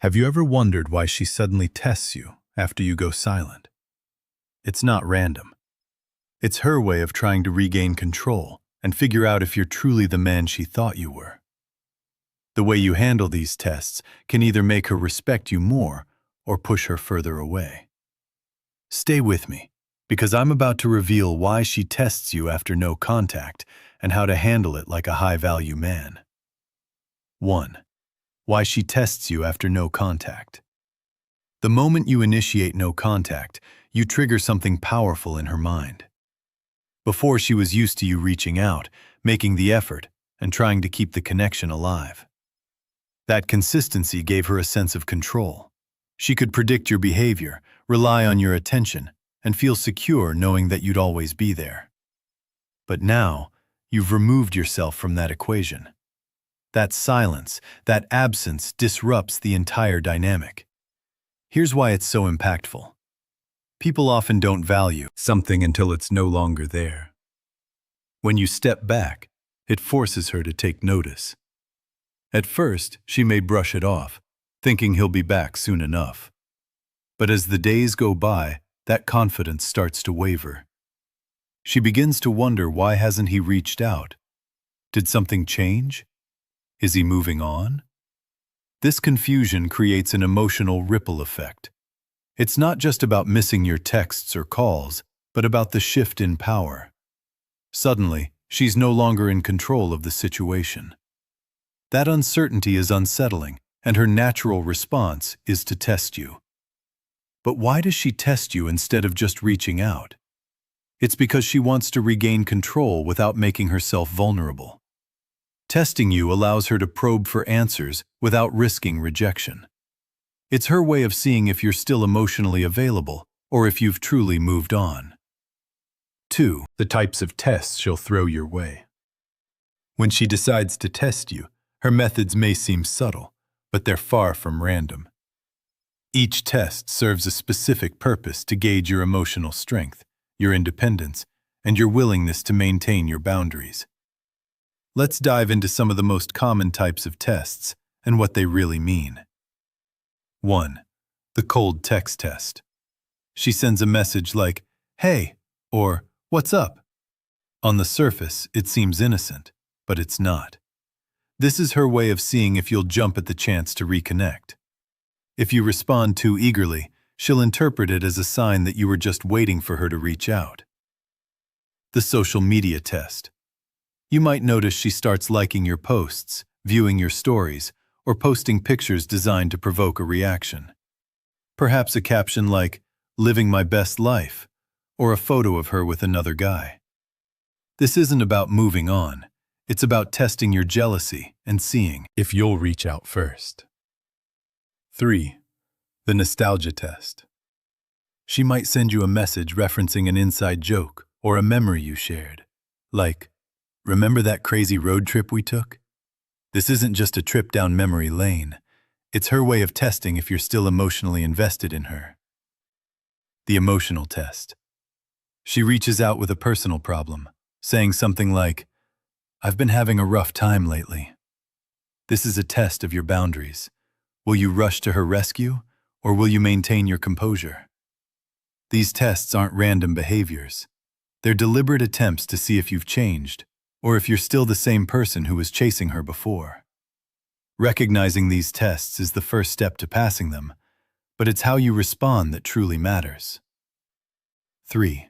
Have you ever wondered why she suddenly tests you after you go silent? It's not random. It's her way of trying to regain control and figure out if you're truly the man she thought you were. The way you handle these tests can either make her respect you more or push her further away. Stay with me, because I'm about to reveal why she tests you after no contact and how to handle it like a high-value man. 1. Why she tests you after no contact. The moment you initiate no contact, you trigger something powerful in her mind. Before, she was used to you reaching out, making the effort, and trying to keep the connection alive. That consistency gave her a sense of control. She could predict your behavior, rely on your attention, and feel secure knowing that you'd always be there. But now, you've removed yourself from that equation. That silence, that absence disrupts the entire dynamic. Here's why it's so impactful. People often don't value something until it's no longer there. When you step back, it forces her to take notice. At first, she may brush it off, thinking he'll be back soon enough. But as the days go by, that confidence starts to waver. She begins to wonder, why hasn't he reached out? Did something change? Is he moving on? This confusion creates an emotional ripple effect. It's not just about missing your texts or calls, but about the shift in power. Suddenly, she's no longer in control of the situation. That uncertainty is unsettling, and her natural response is to test you. But why does she test you instead of just reaching out? It's because she wants to regain control without making herself vulnerable. Testing you allows her to probe for answers without risking rejection. It's her way of seeing if you're still emotionally available or if you've truly moved on. 2. The types of tests she'll throw your way. When she decides to test you, her methods may seem subtle, but they're far from random. Each test serves a specific purpose to gauge your emotional strength, your independence, and your willingness to maintain your boundaries. Let's dive into some of the most common types of tests and what they really mean. 1. The cold text test. She sends a message like, "Hey," or "What's up?" On the surface, it seems innocent, but it's not. This is her way of seeing if you'll jump at the chance to reconnect. If you respond too eagerly, she'll interpret it as a sign that you were just waiting for her to reach out. The social media test. You might notice she starts liking your posts, viewing your stories, or posting pictures designed to provoke a reaction. Perhaps a caption like, "Living my best life," or a photo of her with another guy. This isn't about moving on. It's about testing your jealousy and seeing if you'll reach out first. 3. The nostalgia test. She might send you a message referencing an inside joke or a memory you shared, like, "Remember that crazy road trip we took?" This isn't just a trip down memory lane. It's her way of testing if you're still emotionally invested in her. The emotional test. She reaches out with a personal problem, saying something like, "I've been having a rough time lately." This is a test of your boundaries. Will you rush to her rescue, or will you maintain your composure? These tests aren't random behaviors. They're deliberate attempts to see if you've changed, or if you're still the same person who was chasing her before. Recognizing these tests is the first step to passing them, but it's how you respond that truly matters. 3.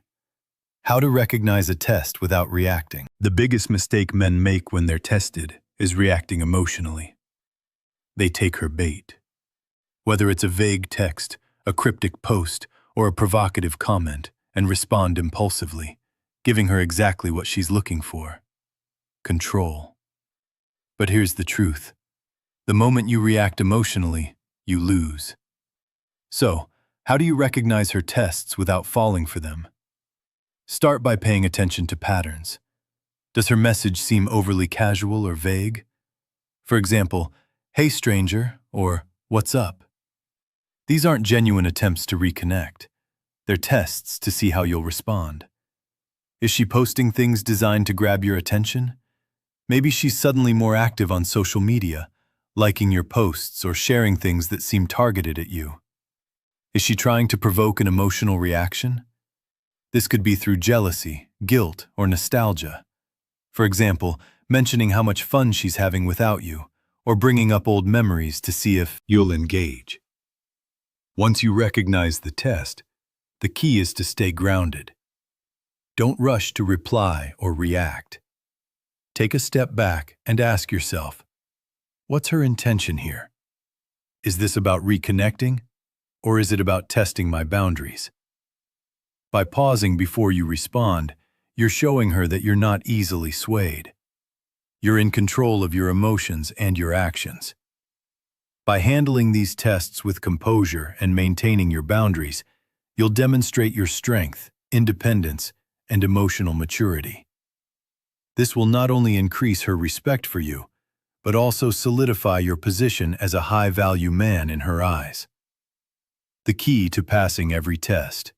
How to recognize a test without reacting. The biggest mistake men make when they're tested is reacting emotionally. They take her bait. Whether it's a vague text, a cryptic post, or a provocative comment, and respond impulsively, giving her exactly what she's looking for: control. But here's the truth. The moment you react emotionally, you lose. So, how do you recognize her tests without falling for them? Start by paying attention to patterns. Does her message seem overly casual or vague? For example, "Hey stranger," or "What's up?" These aren't genuine attempts to reconnect. They're tests to see how you'll respond. Is she posting things designed to grab your attention? Maybe she's suddenly more active on social media, liking your posts or sharing things that seem targeted at you? Is she trying to provoke an emotional reaction? This could be through jealousy, guilt, or nostalgia. For example, mentioning how much fun she's having without you, or bringing up old memories to see if you'll engage. Once you recognize the test, the key is to stay grounded. Don't rush to reply or react. Take a step back and ask yourself, what's her intention here? Is this about reconnecting, or is it about testing my boundaries? By pausing before you respond, you're showing her that you're not easily swayed. You're in control of your emotions and your actions. By handling these tests with composure and maintaining your boundaries, you'll demonstrate your strength, independence, and emotional maturity. This will not only increase her respect for you, but also solidify your position as a high-value man in her eyes. The key to passing every test.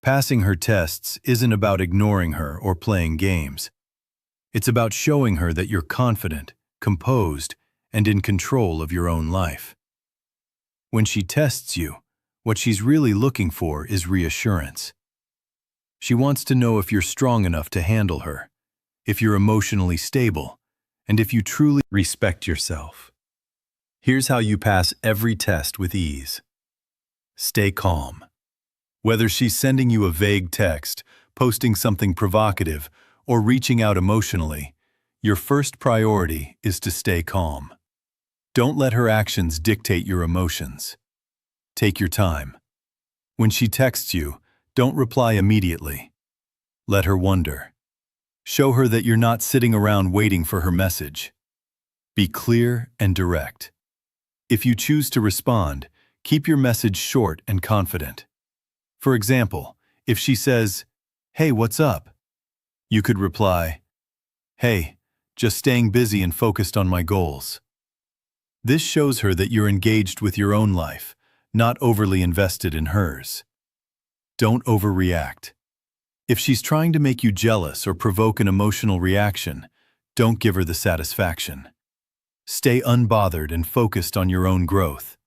Passing her tests isn't about ignoring her or playing games. It's about showing her that you're confident, composed, and in control of your own life. When she tests you, what she's really looking for is reassurance. She wants to know if you're strong enough to handle her, if you're emotionally stable, and if you truly respect yourself. Here's how you pass every test with ease. Stay calm. Whether she's sending you a vague text, posting something provocative, or reaching out emotionally, your first priority is to stay calm. Don't let her actions dictate your emotions. Take your time. When she texts you, don't reply immediately. Let her wonder. Show her that you're not sitting around waiting for her message. Be clear and direct. If you choose to respond, keep your message short and confident. For example, if she says, "Hey, what's up?" you could reply, "Hey, just staying busy and focused on my goals." This shows her that you're engaged with your own life, not overly invested in hers. Don't overreact. If she's trying to make you jealous or provoke an emotional reaction, don't give her the satisfaction. Stay unbothered and focused on your own growth.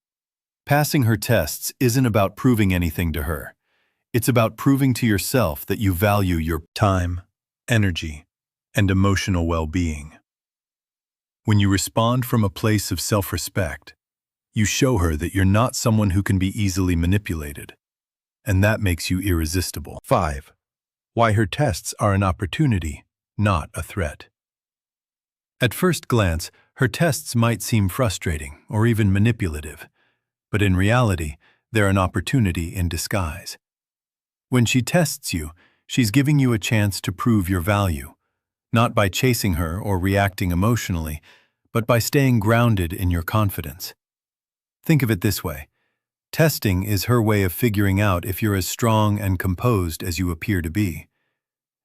Passing her tests isn't about proving anything to her. It's about proving to yourself that you value your time, energy, and emotional well-being. When you respond from a place of self-respect, you show her that you're not someone who can be easily manipulated, and that makes you irresistible. 5. Why her tests are an opportunity, not a threat. At first glance, her tests might seem frustrating or even manipulative, but in reality, they're an opportunity in disguise. When she tests you, she's giving you a chance to prove your value, not by chasing her or reacting emotionally, but by staying grounded in your confidence. Think of it this way. Testing is her way of figuring out if you're as strong and composed as you appear to be.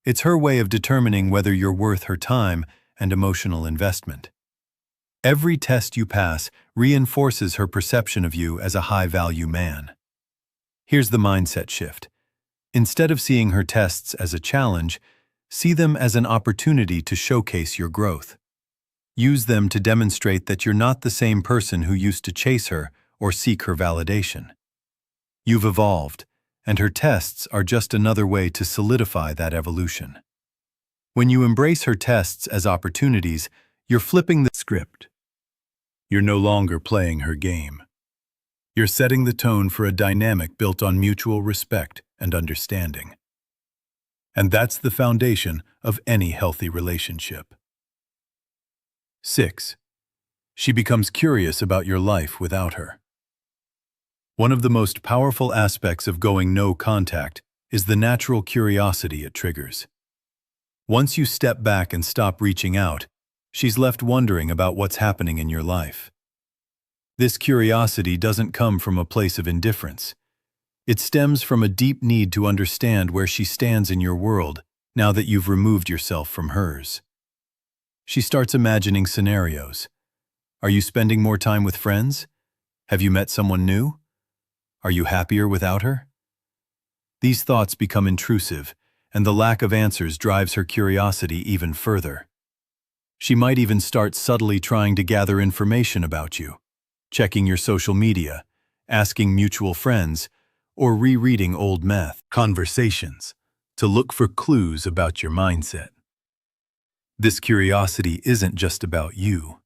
It's her way of determining whether you're worth her time and emotional investment. Every test you pass reinforces her perception of you as a high-value man. Here's the mindset shift. Instead of seeing her tests as a challenge, see them as an opportunity to showcase your growth. Use them to demonstrate that you're not the same person who used to chase her or seek her validation. You've evolved, and her tests are just another way to solidify that evolution. When you embrace her tests as opportunities, you're flipping the script. You're no longer playing her game. You're setting the tone for a dynamic built on mutual respect and understanding. And that's the foundation of any healthy relationship. 6. She becomes curious about your life without her. One of the most powerful aspects of going no contact is the natural curiosity it triggers. Once you step back and stop reaching out, she's left wondering about what's happening in your life. This curiosity doesn't come from a place of indifference. It stems from a deep need to understand where she stands in your world now that you've removed yourself from hers. She starts imagining scenarios. Are you spending more time with friends? Have you met someone new? Are you happier without her? These thoughts become intrusive, and the lack of answers drives her curiosity even further. She might even start subtly trying to gather information about you, checking your social media, asking mutual friends, or rereading old math conversations to look for clues about your mindset. This curiosity isn't just about you.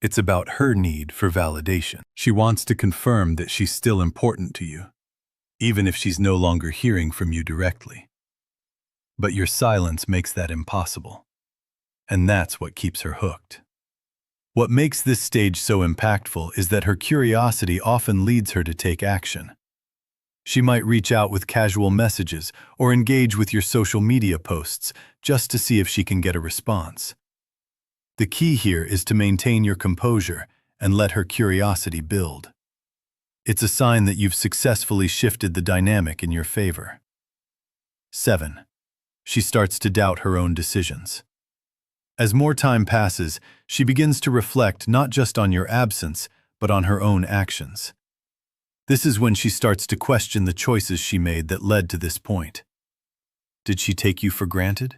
It's about her need for validation. She wants to confirm that she's still important to you, even if she's no longer hearing from you directly. But your silence makes that impossible, and that's what keeps her hooked. What makes this stage so impactful is that her curiosity often leads her to take action. She might reach out with casual messages or engage with your social media posts just to see if she can get a response. The key here is to maintain your composure and let her curiosity build. It's a sign that you've successfully shifted the dynamic in your favor. 7. She starts to doubt her own decisions. As more time passes, she begins to reflect not just on your absence, but on her own actions. This is when she starts to question the choices she made that led to this point. Did she take you for granted?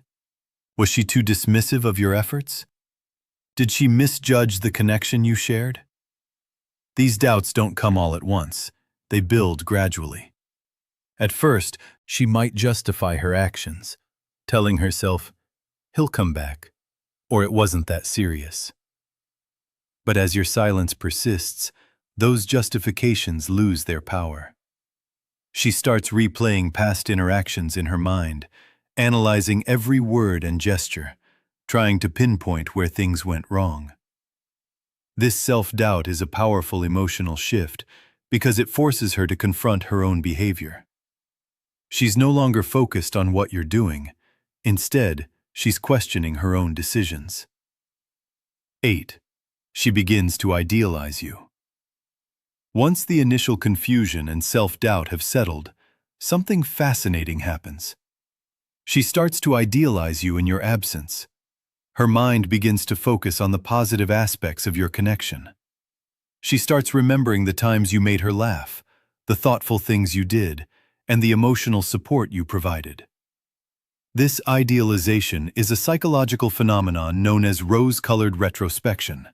Was she too dismissive of your efforts? Did she misjudge the connection you shared? These doubts don't come all at once. They build gradually. At first, she might justify her actions, telling herself, "He'll come back," or "It wasn't that serious." But as your silence persists, those justifications lose their power. She starts replaying past interactions in her mind, analyzing every word and gesture, trying to pinpoint where things went wrong. This self-doubt is a powerful emotional shift because it forces her to confront her own behavior. She's no longer focused on what you're doing. Instead, she's questioning her own decisions. 8. She begins to idealize you. Once the initial confusion and self-doubt have settled, something fascinating happens. She starts to idealize you in your absence. Her mind begins to focus on the positive aspects of your connection. She starts remembering the times you made her laugh, the thoughtful things you did, and the emotional support you provided. This idealization is a psychological phenomenon known as rose-colored retrospection.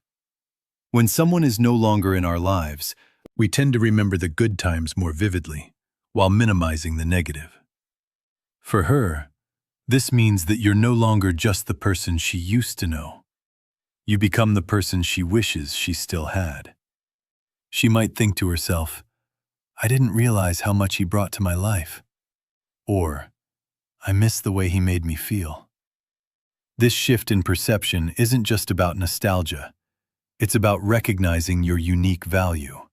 When someone is no longer in our lives, we tend to remember the good times more vividly, while minimizing the negative. For her, this means that you're no longer just the person she used to know. You become the person she wishes she still had. She might think to herself, "I didn't realize how much he brought to my life." Or, "I miss the way he made me feel." This shift in perception isn't just about nostalgia. It's about recognizing your unique value.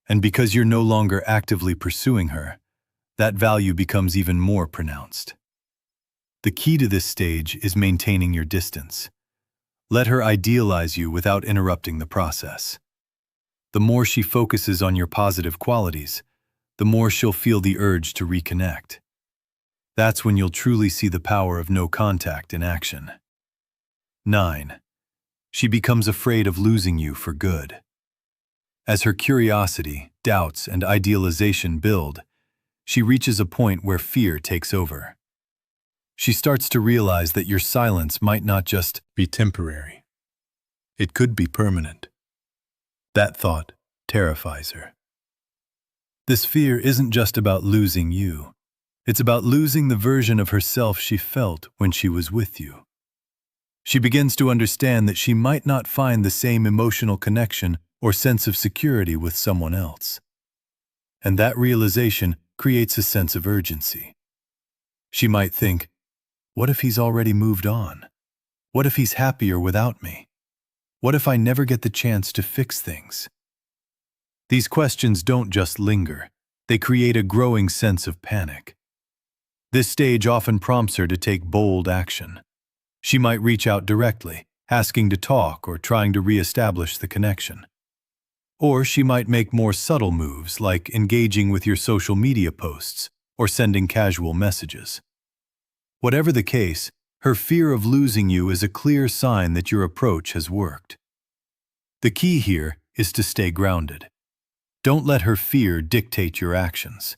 And because you're no longer actively pursuing her, that value becomes even more pronounced. The key to this stage is maintaining your distance. Let her idealize you without interrupting the process. The more she focuses on your positive qualities, the more she'll feel the urge to reconnect. That's when you'll truly see the power of no contact in action. 9. She becomes afraid of losing you for good. As her curiosity, doubts, and idealization build, she reaches a point where fear takes over. She starts to realize that your silence might not just be temporary. It could be permanent. That thought terrifies her. This fear isn't just about losing you. It's about losing the version of herself she felt when she was with you. She begins to understand that she might not find the same emotional connection or sense of security with someone else. And that realization creates a sense of urgency. She might think, "What if he's already moved on? What if he's happier without me? What if I never get the chance to fix things?" These questions don't just linger. They create a growing sense of panic. This stage often prompts her to take bold action. She might reach out directly, asking to talk or trying to reestablish the connection. Or she might make more subtle moves like engaging with your social media posts or sending casual messages. Whatever the case, her fear of losing you is a clear sign that your approach has worked. The key here is to stay grounded. Don't let her fear dictate your actions.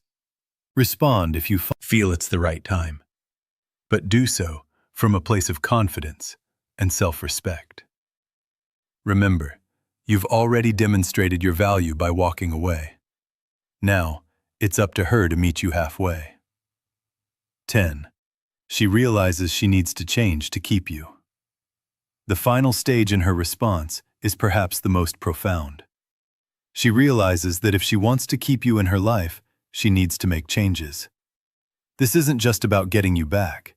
Respond if you feel it's the right time, but do so from a place of confidence, and self-respect. Remember, you've already demonstrated your value by walking away. Now, it's up to her to meet you halfway. 10. She realizes she needs to change to keep you. The final stage in her response is perhaps the most profound. She realizes that if she wants to keep you in her life, she needs to make changes. This isn't just about getting you back.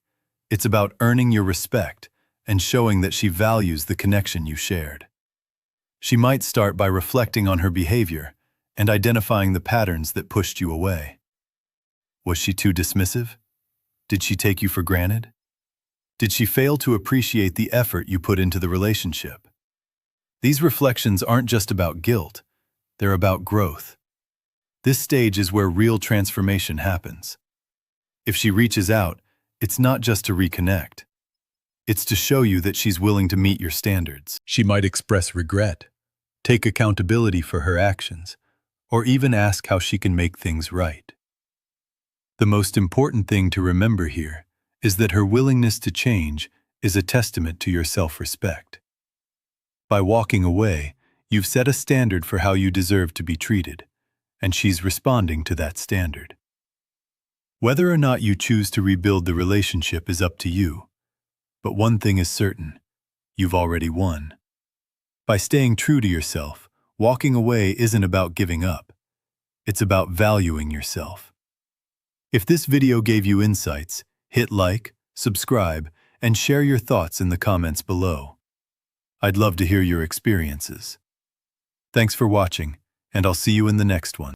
It's about earning your respect and showing that she values the connection you shared. She might start by reflecting on her behavior and identifying the patterns that pushed you away. Was she too dismissive? Did she take you for granted? Did she fail to appreciate the effort you put into the relationship? These reflections aren't just about guilt, they're about growth. This stage is where real transformation happens. If she reaches out, it's not just to reconnect. It's to show you that she's willing to meet your standards. She might express regret, take accountability for her actions, or even ask how she can make things right. The most important thing to remember here is that her willingness to change is a testament to your self-respect. By walking away, you've set a standard for how you deserve to be treated, and she's responding to that standard. Whether or not you choose to rebuild the relationship is up to you, but one thing is certain: you've already won. By staying true to yourself, walking away isn't about giving up. It's about valuing yourself. If this video gave you insights, hit like, subscribe, and share your thoughts in the comments below. I'd love to hear your experiences. Thanks for watching, and I'll see you in the next one.